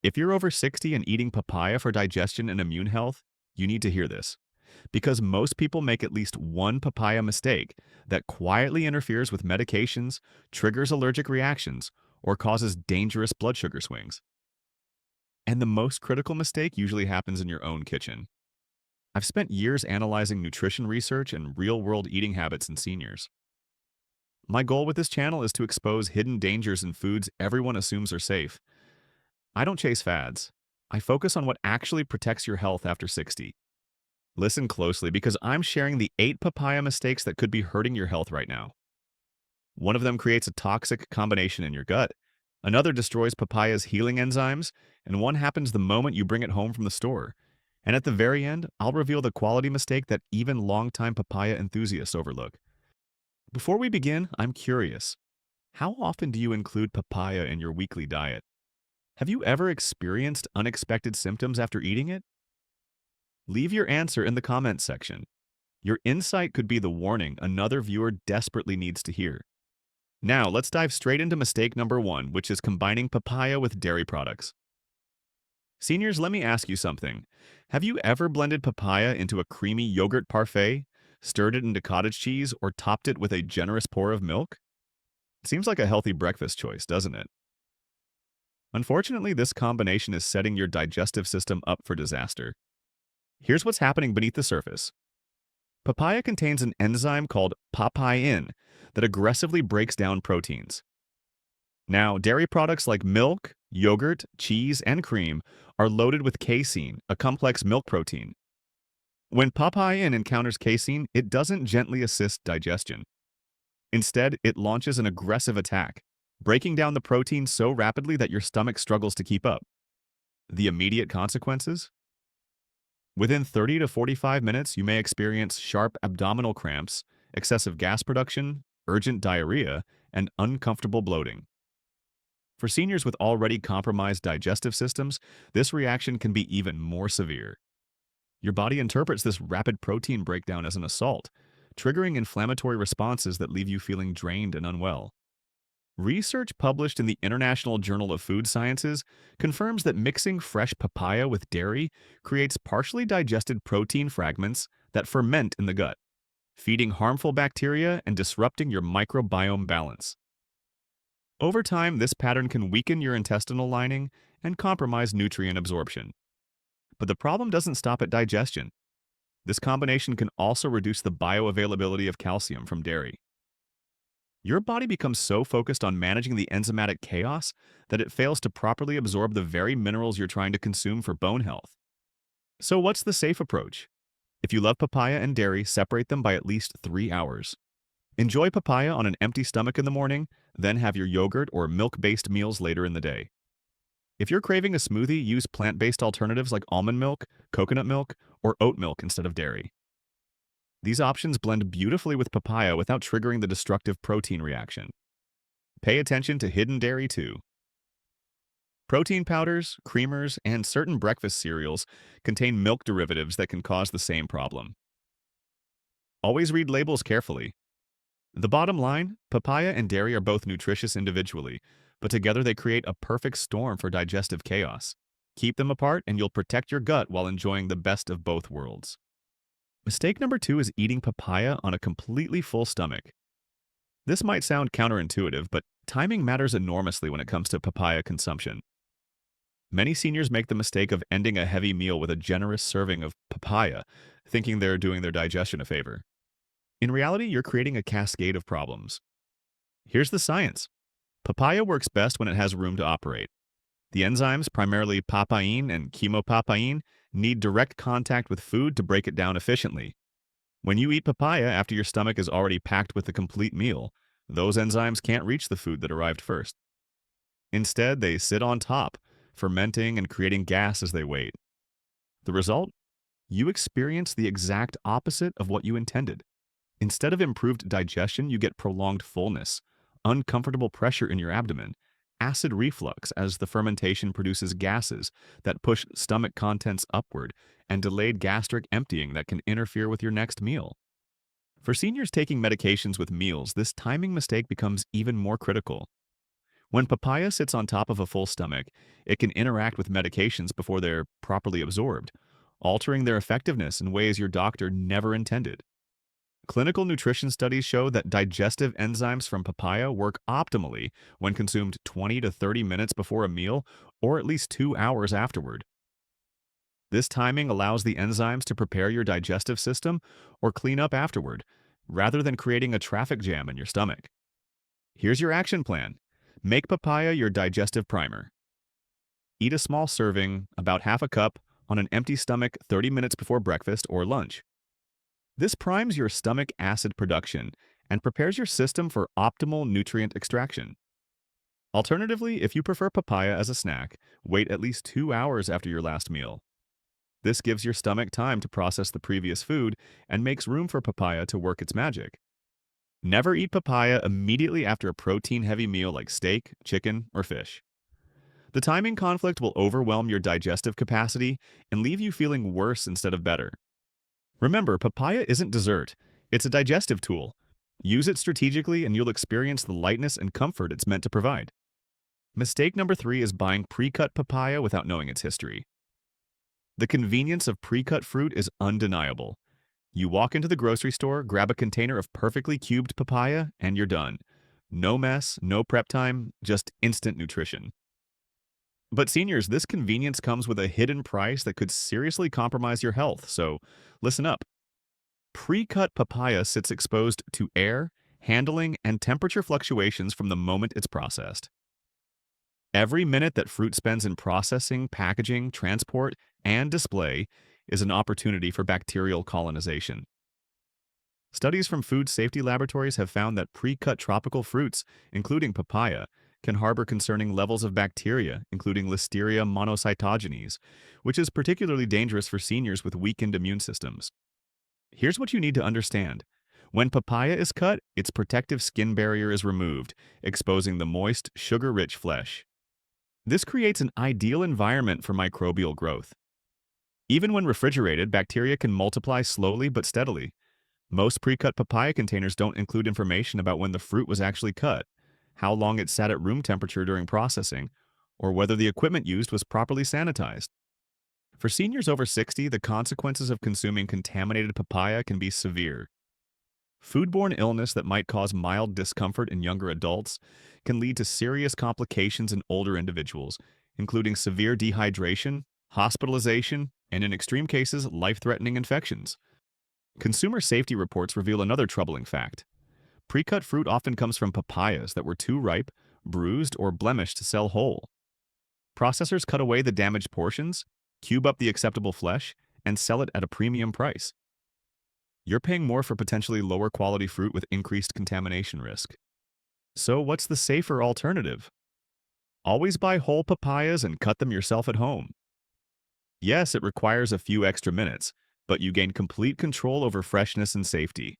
If you're over 60 and eating papaya for digestion and immune health, you need to hear this. Because most people make at least one papaya mistake that quietly interferes with medications, triggers allergic reactions, or causes dangerous blood sugar swings. And the most critical mistake usually happens in your own kitchen. I've spent years analyzing nutrition research and real-world eating habits in seniors. My goal with this channel is to expose hidden dangers in foods everyone assumes are safe. I don't chase fads. I focus on what actually protects your health after 60. Listen closely because I'm sharing the 8 papaya mistakes that could be hurting your health right now. One of them creates a toxic combination in your gut. Another destroys papaya's healing enzymes, and one happens the moment you bring it home from the store. And at the very end, I'll reveal the quality mistake that even longtime papaya enthusiasts overlook. Before we begin, I'm curious. How often do you include papaya in your weekly diet? Have you ever experienced unexpected symptoms after eating it? Leave your answer in the comments section. Your insight could be the warning another viewer desperately needs to hear. Now, let's dive straight into mistake number 1, which is combining papaya with dairy products. Seniors, let me ask you something. Have you ever blended papaya into a creamy yogurt parfait, stirred it into cottage cheese, or topped it with a generous pour of milk? It seems like a healthy breakfast choice, doesn't it? Unfortunately, this combination is setting your digestive system up for disaster. Here's what's happening beneath the surface. Papaya contains an enzyme called papain that aggressively breaks down proteins. Now, dairy products like milk, yogurt, cheese, and cream are loaded with casein, a complex milk protein. When papain encounters casein, it doesn't gently assist digestion. Instead, it launches an aggressive attack, breaking down the protein so rapidly that your stomach struggles to keep up. The immediate consequences? Within 30 to 45 minutes, you may experience sharp abdominal cramps, excessive gas production, urgent diarrhea, and uncomfortable bloating. For seniors with already compromised digestive systems, this reaction can be even more severe. Your body interprets this rapid protein breakdown as an assault, triggering inflammatory responses that leave you feeling drained and unwell. Research published in the International Journal of Food Sciences confirms that mixing fresh papaya with dairy creates partially digested protein fragments that ferment in the gut, feeding harmful bacteria and disrupting your microbiome balance. Over time, this pattern can weaken your intestinal lining and compromise nutrient absorption. But the problem doesn't stop at digestion. This combination can also reduce the bioavailability of calcium from dairy. Your body becomes so focused on managing the enzymatic chaos that it fails to properly absorb the very minerals you're trying to consume for bone health. So what's the safe approach? If you love papaya and dairy, separate them by at least 3 hours. Enjoy papaya on an empty stomach in the morning, then have your yogurt or milk-based meals later in the day. If you're craving a smoothie, use plant-based alternatives like almond milk, coconut milk, or oat milk instead of dairy. These options blend beautifully with papaya without triggering the destructive protein reaction. Pay attention to hidden dairy too. Protein powders, creamers, and certain breakfast cereals contain milk derivatives that can cause the same problem. Always read labels carefully. The bottom line, papaya and dairy are both nutritious individually, but together they create a perfect storm for digestive chaos. Keep them apart and you'll protect your gut while enjoying the best of both worlds. Mistake number 2 is eating papaya on a completely full stomach. This might sound counterintuitive, but timing matters enormously when it comes to papaya consumption. Many seniors make the mistake of ending a heavy meal with a generous serving of papaya, thinking they're doing their digestion a favor. In reality, you're creating a cascade of problems. Here's the science. Papaya works best when it has room to operate. The enzymes, primarily papain and chemopapain, need direct contact with food to break it down efficiently. When you eat papaya after your stomach is already packed with a complete meal, those enzymes can't reach the food that arrived first. Instead, they sit on top, fermenting and creating gas as they wait. The result? You experience the exact opposite of what you intended. Instead of improved digestion, you get prolonged fullness, uncomfortable pressure in your abdomen, acid reflux as the fermentation produces gases that push stomach contents upward, and delayed gastric emptying that can interfere with your next meal. For seniors taking medications with meals, this timing mistake becomes even more critical. When papaya sits on top of a full stomach, it can interact with medications before they're properly absorbed, altering their effectiveness in ways your doctor never intended. Clinical nutrition studies show that digestive enzymes from papaya work optimally when consumed 20 to 30 minutes before a meal or at least 2 hours afterward. This timing allows the enzymes to prepare your digestive system or clean up afterward, rather than creating a traffic jam in your stomach. Here's your action plan. Make papaya your digestive primer. Eat a small serving, about half a cup, on an empty stomach 30 minutes before breakfast or lunch. This primes your stomach acid production and prepares your system for optimal nutrient extraction. Alternatively, if you prefer papaya as a snack, wait at least 2 hours after your last meal. This gives your stomach time to process the previous food and makes room for papaya to work its magic. Never eat papaya immediately after a protein-heavy meal like steak, chicken, or fish. The timing conflict will overwhelm your digestive capacity and leave you feeling worse instead of better. Remember, papaya isn't dessert. It's a digestive tool. Use it strategically and you'll experience the lightness and comfort it's meant to provide. Mistake number 3 is buying pre-cut papaya without knowing its history. The convenience of pre-cut fruit is undeniable. You walk into the grocery store, grab a container of perfectly cubed papaya, and you're done. No mess, no prep time, just instant nutrition. But seniors, this convenience comes with a hidden price that could seriously compromise your health, so listen up. Pre-cut papaya sits exposed to air, handling, and temperature fluctuations from the moment it's processed. Every minute that fruit spends in processing, packaging, transport, and display is an opportunity for bacterial colonization. Studies from food safety laboratories have found that pre-cut tropical fruits, including papaya, can harbor concerning levels of bacteria, including Listeria monocytogenes, which is particularly dangerous for seniors with weakened immune systems. Here's what you need to understand. When papaya is cut, its protective skin barrier is removed, exposing the moist, sugar-rich flesh. This creates an ideal environment for microbial growth. Even when refrigerated, bacteria can multiply slowly but steadily. Most pre-cut papaya containers don't include information about when the fruit was actually cut, how long it sat at room temperature during processing, or whether the equipment used was properly sanitized. For seniors over 60, the consequences of consuming contaminated papaya can be severe. Foodborne illness that might cause mild discomfort in younger adults can lead to serious complications in older individuals, including severe dehydration, hospitalization, and in extreme cases, life-threatening infections. Consumer safety reports reveal another troubling fact. Pre-cut fruit often comes from papayas that were too ripe, bruised, or blemished to sell whole. Processors cut away the damaged portions, cube up the acceptable flesh, and sell it at a premium price. You're paying more for potentially lower quality fruit with increased contamination risk. So what's the safer alternative? Always buy whole papayas and cut them yourself at home. Yes, it requires a few extra minutes, but you gain complete control over freshness and safety.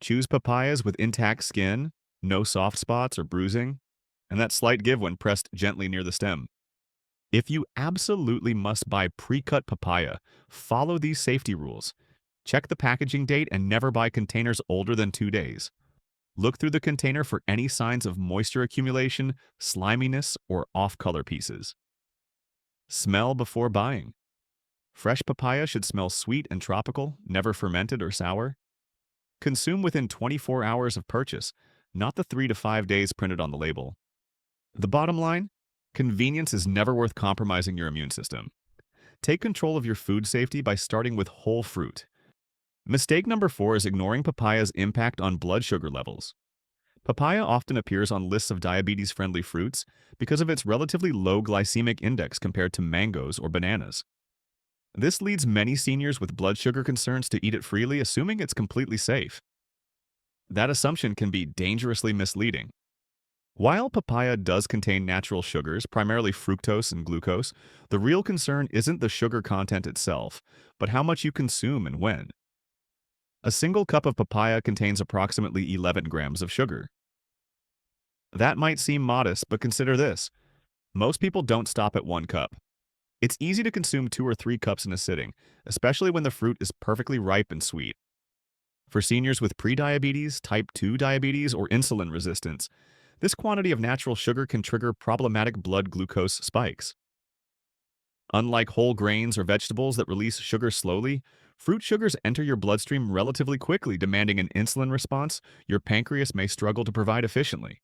Choose papayas with intact skin, no soft spots or bruising, and that slight give when pressed gently near the stem. If you absolutely must buy pre-cut papaya, follow these safety rules. Check the packaging date and never buy containers older than 2 days. Look through the container for any signs of moisture accumulation, sliminess, or off-color pieces. Smell before buying. Fresh papaya should smell sweet and tropical, never fermented or sour. Consume within 24 hours of purchase, not the 3 to 5 days printed on the label. The bottom line? Convenience is never worth compromising your immune system. Take control of your food safety by starting with whole fruit. Mistake number 4 is ignoring papaya's impact on blood sugar levels. Papaya often appears on lists of diabetes-friendly fruits because of its relatively low glycemic index compared to mangoes or bananas. This leads many seniors with blood sugar concerns to eat it freely, assuming it's completely safe. That assumption can be dangerously misleading. While papaya does contain natural sugars, primarily fructose and glucose, the real concern isn't the sugar content itself, but how much you consume and when. A single cup of papaya contains approximately 11 grams of sugar. That might seem modest, but consider this. Most people don't stop at 1 cup. It's easy to consume 2 or 3 cups in a sitting, especially when the fruit is perfectly ripe and sweet. For seniors with prediabetes, type 2 diabetes, or insulin resistance, This quantity of natural sugar can trigger problematic blood glucose spikes. Unlike whole grains or vegetables that release sugar slowly, fruit sugars enter your bloodstream relatively quickly, demanding an insulin response your pancreas may struggle to provide efficiently.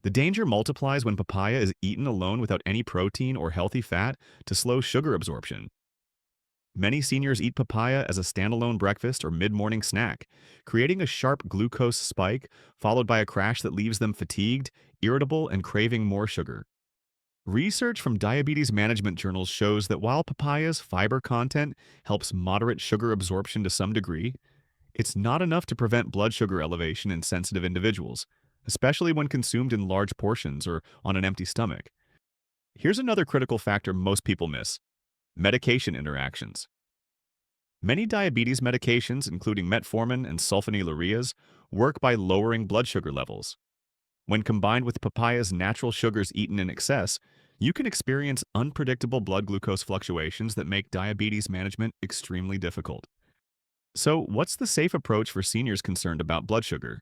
The danger multiplies when papaya is eaten alone without any protein or healthy fat to slow sugar absorption. Many seniors eat papaya as a standalone breakfast or mid-morning snack, creating a sharp glucose spike followed by a crash that leaves them fatigued, irritable, and craving more sugar. Research from diabetes management journals shows that while papaya's fiber content helps moderate sugar absorption to some degree, it's not enough to prevent blood sugar elevation in sensitive individuals, especially when consumed in large portions or on an empty stomach. Here's another critical factor most people miss: medication interactions. Many diabetes medications, including metformin and sulfonylureas, work by lowering blood sugar levels. When combined with papaya's natural sugars eaten in excess, you can experience unpredictable blood glucose fluctuations that make diabetes management extremely difficult. So, what's the safe approach for seniors concerned about blood sugar?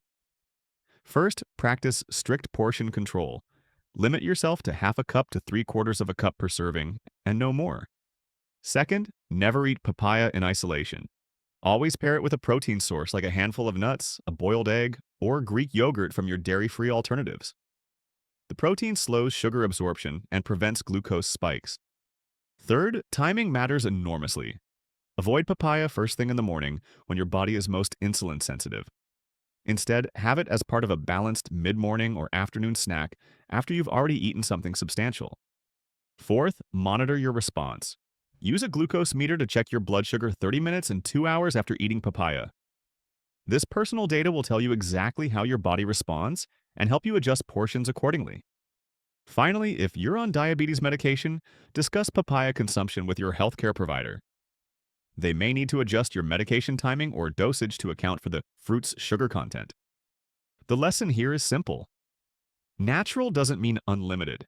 First, practice strict portion control. Limit yourself to half a cup to 3/4 of a cup per serving, and no more. Second, never eat papaya in isolation. Always pair it with a protein source like a handful of nuts, a boiled egg, or Greek yogurt from your dairy-free alternatives. The protein slows sugar absorption and prevents glucose spikes. Third, timing matters enormously. Avoid papaya first thing in the morning when your body is most insulin sensitive. Instead, have it as part of a balanced mid-morning or afternoon snack after you've already eaten something substantial. Fourth, monitor your response. Use a glucose meter to check your blood sugar 30 minutes and 2 hours after eating papaya. This personal data will tell you exactly how your body responds and help you adjust portions accordingly. Finally, if you're on diabetes medication, discuss papaya consumption with your healthcare provider. They may need to adjust your medication timing or dosage to account for the fruit's sugar content. The lesson here is simple. Natural doesn't mean unlimited.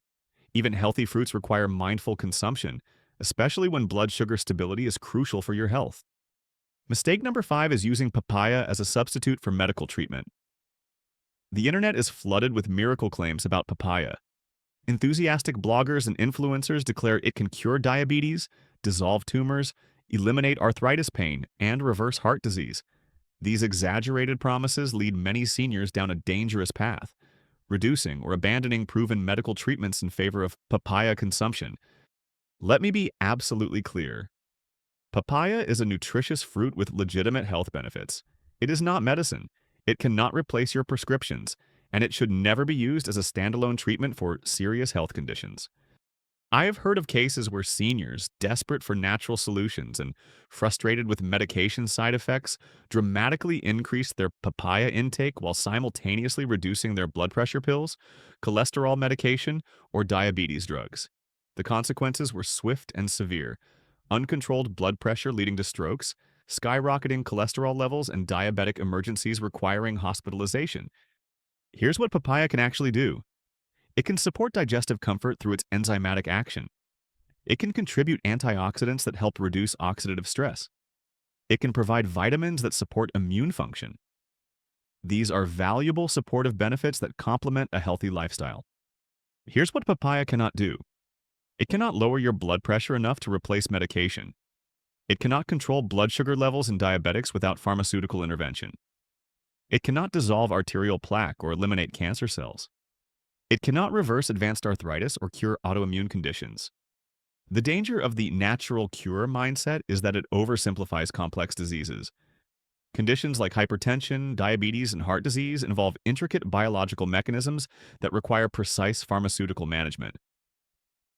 Even healthy fruits require mindful consumption, especially when blood sugar stability is crucial for your health. Mistake number 5 is using papaya as a substitute for medical treatment. The internet is flooded with miracle claims about papaya. Enthusiastic bloggers and influencers declare it can cure diabetes, dissolve tumors, eliminate arthritis pain, and reverse heart disease. These exaggerated promises lead many seniors down a dangerous path, reducing or abandoning proven medical treatments in favor of papaya consumption. Let me be absolutely clear. Papaya is a nutritious fruit with legitimate health benefits. It is not medicine. It cannot replace your prescriptions, and it should never be used as a standalone treatment for serious health conditions. I have heard of cases where seniors, desperate for natural solutions and frustrated with medication side effects, dramatically increased their papaya intake while simultaneously reducing their blood pressure pills, cholesterol medication, or diabetes drugs. The consequences were swift and severe: uncontrolled blood pressure leading to strokes, skyrocketing cholesterol levels, and diabetic emergencies requiring hospitalization. Here's what papaya can actually do. It can support digestive comfort through its enzymatic action. It can contribute antioxidants that help reduce oxidative stress. It can provide vitamins that support immune function. These are valuable supportive benefits that complement a healthy lifestyle. Here's what papaya cannot do. It cannot lower your blood pressure enough to replace medication. It cannot control blood sugar levels in diabetics without pharmaceutical intervention. It cannot dissolve arterial plaque or eliminate cancer cells. It cannot reverse advanced arthritis or cure autoimmune conditions. The danger of the natural cure mindset is that it oversimplifies complex diseases. Conditions like hypertension, diabetes, and heart disease involve intricate biological mechanisms that require precise pharmaceutical management.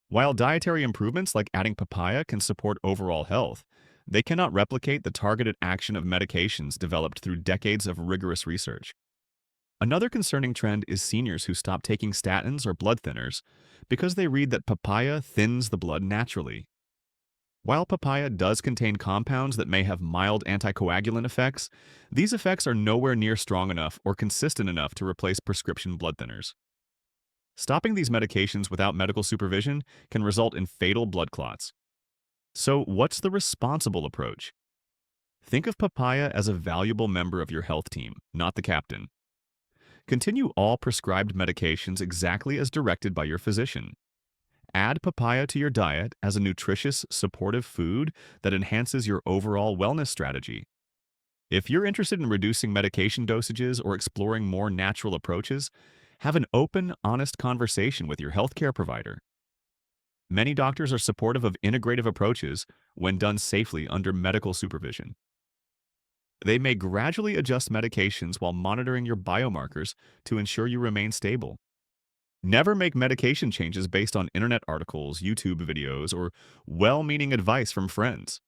While dietary improvements like adding papaya can support overall health, they cannot replicate the targeted action of medications developed through decades of rigorous research. Another concerning trend is seniors who stop taking statins or blood thinners because they read that papaya thins the blood naturally. While papaya does contain compounds that may have mild anticoagulant effects, these effects are nowhere near strong enough or consistent enough to replace prescription blood thinners. Stopping these medications without medical supervision can result in fatal blood clots. So, what's the responsible approach? Think of papaya as a valuable member of your health team, not the captain. Continue all prescribed medications exactly as directed by your physician. Add papaya to your diet as a nutritious, supportive food that enhances your overall wellness strategy. If you're interested in reducing medication dosages or exploring more natural approaches, have an open, honest conversation with your healthcare provider. Many doctors are supportive of integrative approaches when done safely under medical supervision. They may gradually adjust medications while monitoring your biomarkers to ensure you remain stable. Never make medication changes based on internet articles, YouTube videos, or well-meaning advice from friends.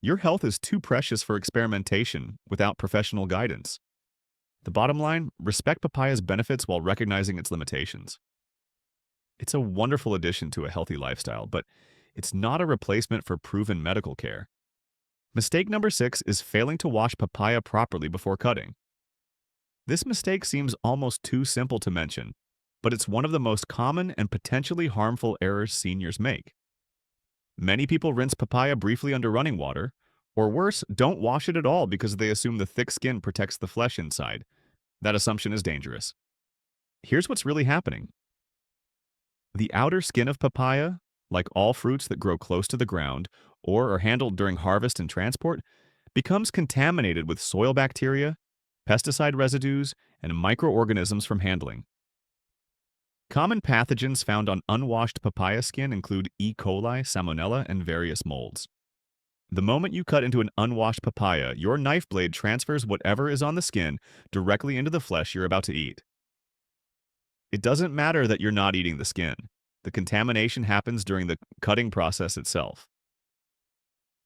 Your health is too precious for experimentation without professional guidance. The bottom line, respect papaya's benefits while recognizing its limitations. It's a wonderful addition to a healthy lifestyle, but it's not a replacement for proven medical care. Mistake number 6 is failing to wash papaya properly before cutting. This mistake seems almost too simple to mention, but it's one of the most common and potentially harmful errors seniors make. Many people rinse papaya briefly under running water, or worse, don't wash it at all because they assume the thick skin protects the flesh inside. That assumption is dangerous. Here's what's really happening. The outer skin of papaya, like all fruits that grow close to the ground or are handled during harvest and transport, becomes contaminated with soil bacteria, pesticide residues, and microorganisms from handling. Common pathogens found on unwashed papaya skin include E. coli, salmonella, and various molds. The moment you cut into an unwashed papaya, your knife blade transfers whatever is on the skin directly into the flesh you're about to eat. It doesn't matter that you're not eating the skin. The contamination happens during the cutting process itself.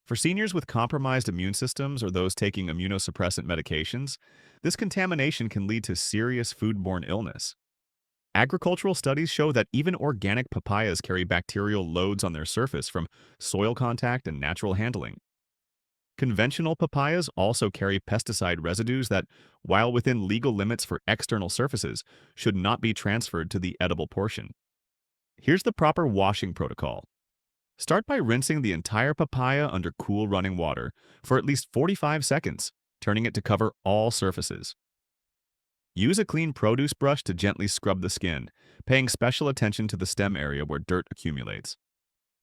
For seniors with compromised immune systems or those taking immunosuppressant medications, this contamination can lead to serious foodborne illness. Agricultural studies show that even organic papayas carry bacterial loads on their surface from soil contact and natural handling. Conventional papayas also carry pesticide residues that, while within legal limits for external surfaces, should not be transferred to the edible portion. Here's the proper washing protocol. Start by rinsing the entire papaya under cool running water for at least 45 seconds, turning it to cover all surfaces. Use a clean produce brush to gently scrub the skin, paying special attention to the stem area where dirt accumulates.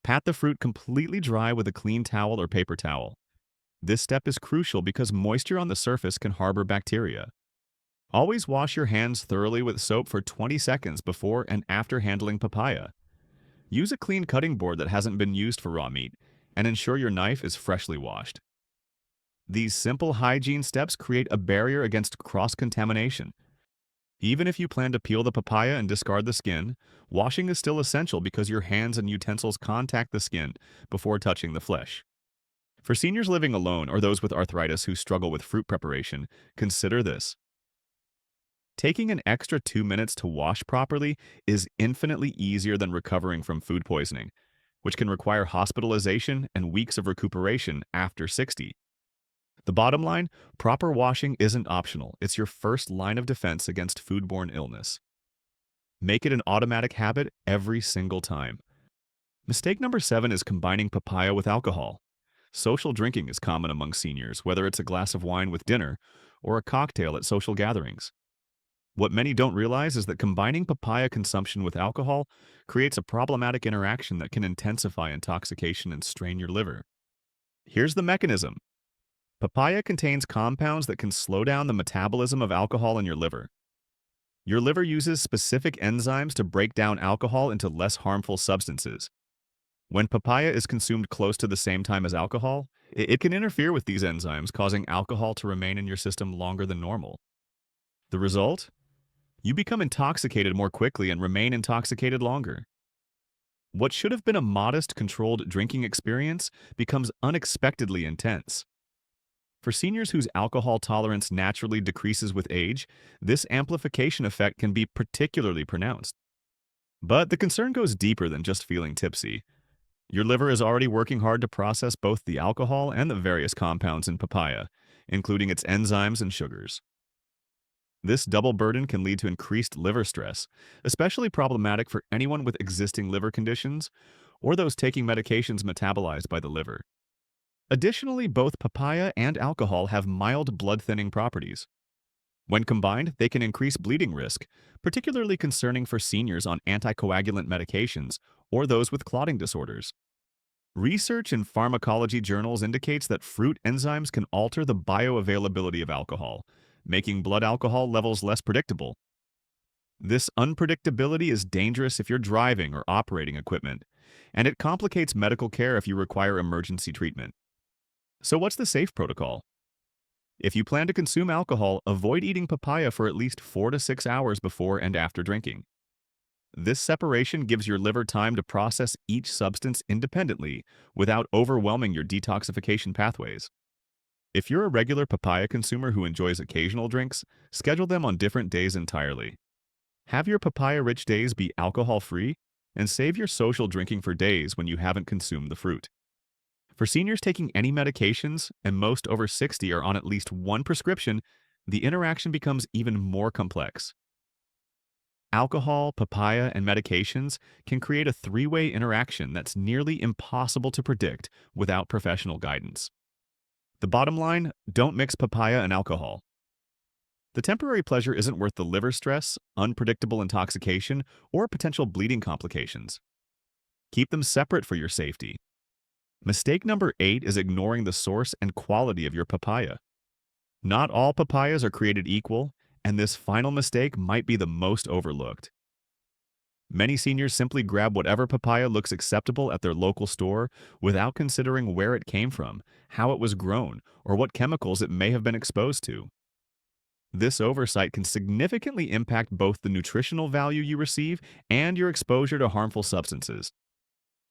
Pat the fruit completely dry with a clean towel or paper towel. This step is crucial because moisture on the surface can harbor bacteria. Always wash your hands thoroughly with soap for 20 seconds before and after handling papaya. Use a clean cutting board that hasn't been used for raw meat, and ensure your knife is freshly washed. These simple hygiene steps create a barrier against cross-contamination. Even if you plan to peel the papaya and discard the skin, washing is still essential because your hands and utensils contact the skin before touching the flesh. For seniors living alone or those with arthritis who struggle with fruit preparation, consider this. Taking an extra 2 minutes to wash properly is infinitely easier than recovering from food poisoning, which can require hospitalization and weeks of recuperation after 60. The bottom line, proper washing isn't optional. It's your first line of defense against foodborne illness. Make it an automatic habit every single time. Mistake number 7 is combining papaya with alcohol. Social drinking is common among seniors, whether it's a glass of wine with dinner or a cocktail at social gatherings. What many don't realize is that combining papaya consumption with alcohol creates a problematic interaction that can intensify intoxication and strain your liver. Here's the mechanism. Papaya contains compounds that can slow down the metabolism of alcohol in your liver. Your liver uses specific enzymes to break down alcohol into less harmful substances. When papaya is consumed close to the same time as alcohol, it can interfere with these enzymes, causing alcohol to remain in your system longer than normal. The result? You become intoxicated more quickly and remain intoxicated longer. What should have been a modest, controlled drinking experience becomes unexpectedly intense. For seniors whose alcohol tolerance naturally decreases with age, this amplification effect can be particularly pronounced. But the concern goes deeper than just feeling tipsy. Your liver is already working hard to process both the alcohol and the various compounds in papaya, including its enzymes and sugars. This double burden can lead to increased liver stress, especially problematic for anyone with existing liver conditions or those taking medications metabolized by the liver. Additionally, both papaya and alcohol have mild blood-thinning properties. When combined, they can increase bleeding risk, particularly concerning for seniors on anticoagulant medications or those with clotting disorders. Research in pharmacology journals indicates that fruit enzymes can alter the bioavailability of alcohol, making blood alcohol levels less predictable. This unpredictability is dangerous if you're driving or operating equipment, and it complicates medical care if you require emergency treatment. So, what's the safe protocol? If you plan to consume alcohol, avoid eating papaya for at least 4 to 6 hours before and after drinking. This separation gives your liver time to process each substance independently without overwhelming your detoxification pathways. If you're a regular papaya consumer who enjoys occasional drinks, schedule them on different days entirely. Have your papaya-rich days be alcohol-free, and save your social drinking for days when you haven't consumed the fruit. For seniors taking any medications, and most over 60 are on at least one prescription, the interaction becomes even more complex. Alcohol, papaya, and medications can create a three-way interaction that's nearly impossible to predict without professional guidance. The bottom line, don't mix papaya and alcohol. The temporary pleasure isn't worth the liver stress, unpredictable intoxication, or potential bleeding complications. Keep them separate for your safety. Mistake number 8 is ignoring the source and quality of your papaya. Not all papayas are created equal, and this final mistake might be the most overlooked. Many seniors simply grab whatever papaya looks acceptable at their local store without considering where it came from, how it was grown, or what chemicals it may have been exposed to. This oversight can significantly impact both the nutritional value you receive and your exposure to harmful substances.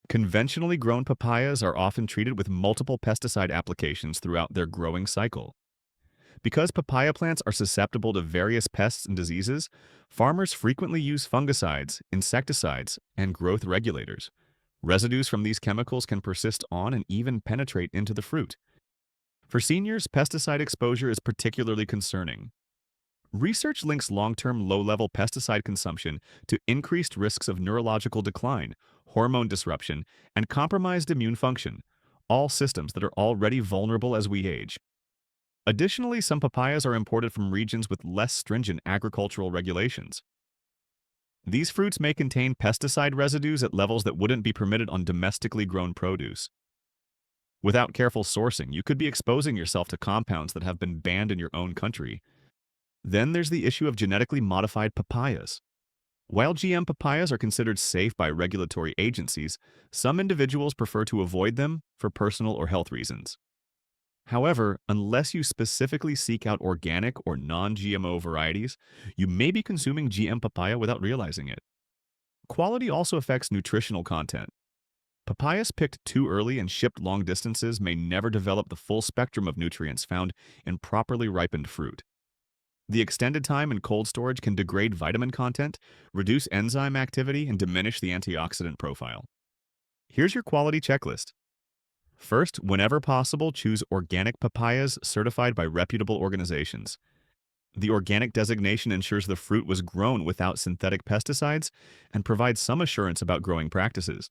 Conventionally grown papayas are often treated with multiple pesticide applications throughout their growing cycle. Because papaya plants are susceptible to various pests and diseases, farmers frequently use fungicides, insecticides, and growth regulators. Residues from these chemicals can persist on and even penetrate into the fruit. For seniors, pesticide exposure is particularly concerning. Research links long-term low-level pesticide consumption to increased risks of neurological decline, hormone disruption, and compromised immune function, all systems that are already vulnerable as we age. Additionally, some papayas are imported from regions with less stringent agricultural regulations. These fruits may contain pesticide residues at levels that wouldn't be permitted on domestically grown produce. Without careful sourcing, you could be exposing yourself to compounds that have been banned in your own country. Then there's the issue of genetically modified papayas. While GM papayas are considered safe by regulatory agencies, some individuals prefer to avoid them for personal or health reasons. However, unless you specifically seek out organic or non-GMO varieties, you may be consuming GM papaya without realizing it. Quality also affects nutritional content. Papayas picked too early and shipped long distances may never develop the full spectrum of nutrients found in properly ripened fruit. The extended time in cold storage can degrade vitamin content, reduce enzyme activity, and diminish the antioxidant profile. Here's your quality checklist. First, whenever possible, choose organic papayas certified by reputable organizations. The organic designation ensures the fruit was grown without synthetic pesticides and provides some assurance about growing practices.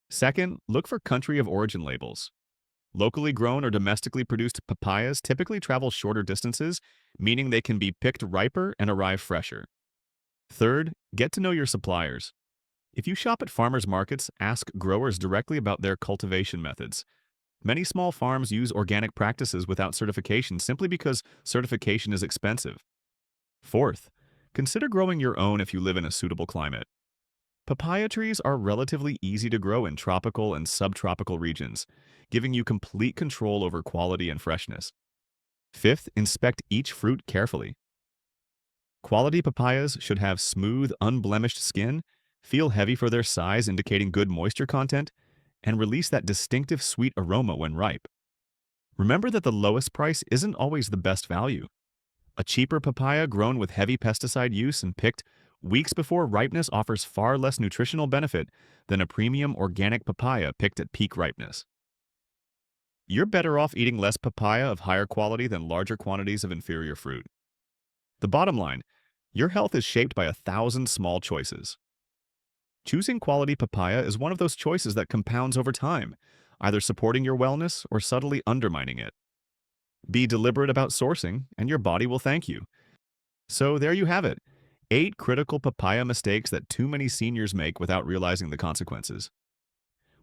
Second, look for country of origin labels. Locally grown or domestically produced papayas typically travel shorter distances, meaning they can be picked riper and arrive fresher. Third, get to know your suppliers. If you shop at farmers markets, ask growers directly about their cultivation methods. Many small farms use organic practices without certification simply because certification is expensive. Fourth, consider growing your own if you live in a suitable climate. Papaya trees are relatively easy to grow in tropical and subtropical regions, giving you complete control over quality and freshness. Fifth, inspect each fruit carefully. Quality papayas should have smooth, unblemished skin, feel heavy for their size indicating good moisture content, and release that distinctive sweet aroma when ripe. Remember that the lowest price isn't always the best value. A cheaper papaya grown with heavy pesticide use and picked weeks before ripeness offers far less nutritional benefit than a premium organic papaya picked at peak ripeness. You're better off eating less papaya of higher quality than larger quantities of inferior fruit. The bottom line, your health is shaped by 1,000 small choices. Choosing quality papaya is one of those choices that compounds over time, either supporting your wellness or subtly undermining it. Be deliberate about sourcing, and your body will thank you. So there you have it. 8 critical papaya mistakes that too many seniors make without realizing the consequences.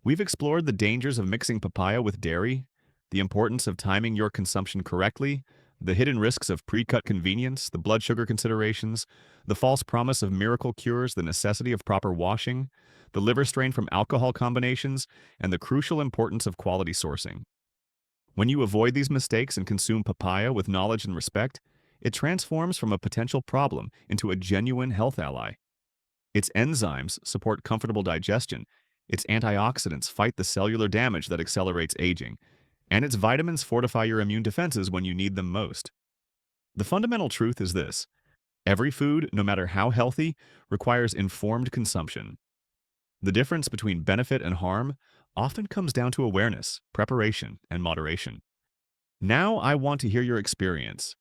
We've explored the dangers of mixing papaya with dairy, the importance of timing your consumption correctly, the hidden risks of pre-cut convenience, the blood sugar considerations, the false promise of miracle cures, the necessity of proper washing, the liver strain from alcohol combinations, and the crucial importance of quality sourcing. When you avoid these mistakes and consume papaya with knowledge and respect, it transforms from a potential problem into a genuine health ally. Its enzymes support comfortable digestion, its antioxidants fight the cellular damage that accelerates aging, and its vitamins fortify your immune defenses when you need them most. The fundamental truth is this: every food, no matter how healthy, requires informed consumption. The difference between benefit and harm often comes down to awareness, preparation, and moderation. Now I want to hear your experience.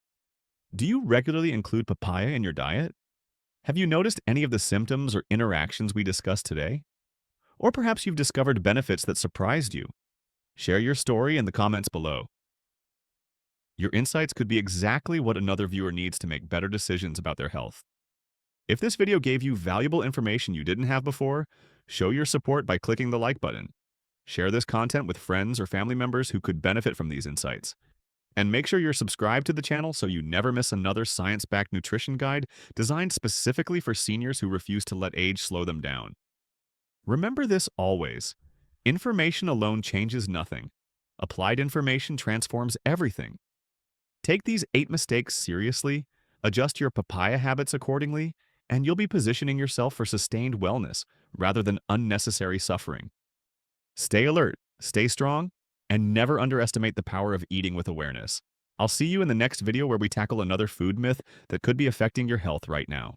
Do you regularly include papaya in your diet? Have you noticed any of the symptoms or interactions we discussed today? Or perhaps you've discovered benefits that surprised you. Share your story in the comments below. Your insights could be exactly what another viewer needs to make better decisions about their health. If this video gave you valuable information you didn't have before, show your support by clicking the like button. Share this content with friends or family members who could benefit from these insights. And make sure you're subscribed to the channel so you never miss another science-backed nutrition guide designed specifically for seniors who refuse to let age slow them down. Remember this always: information alone changes nothing. Applied information transforms everything. Take these 8 mistakes seriously, adjust your papaya habits accordingly, and you'll be positioning yourself for sustained wellness rather than unnecessary suffering. Stay alert, stay strong, and never underestimate the power of eating with awareness. I'll see you in the next video where we tackle another food myth that could be affecting your health right now.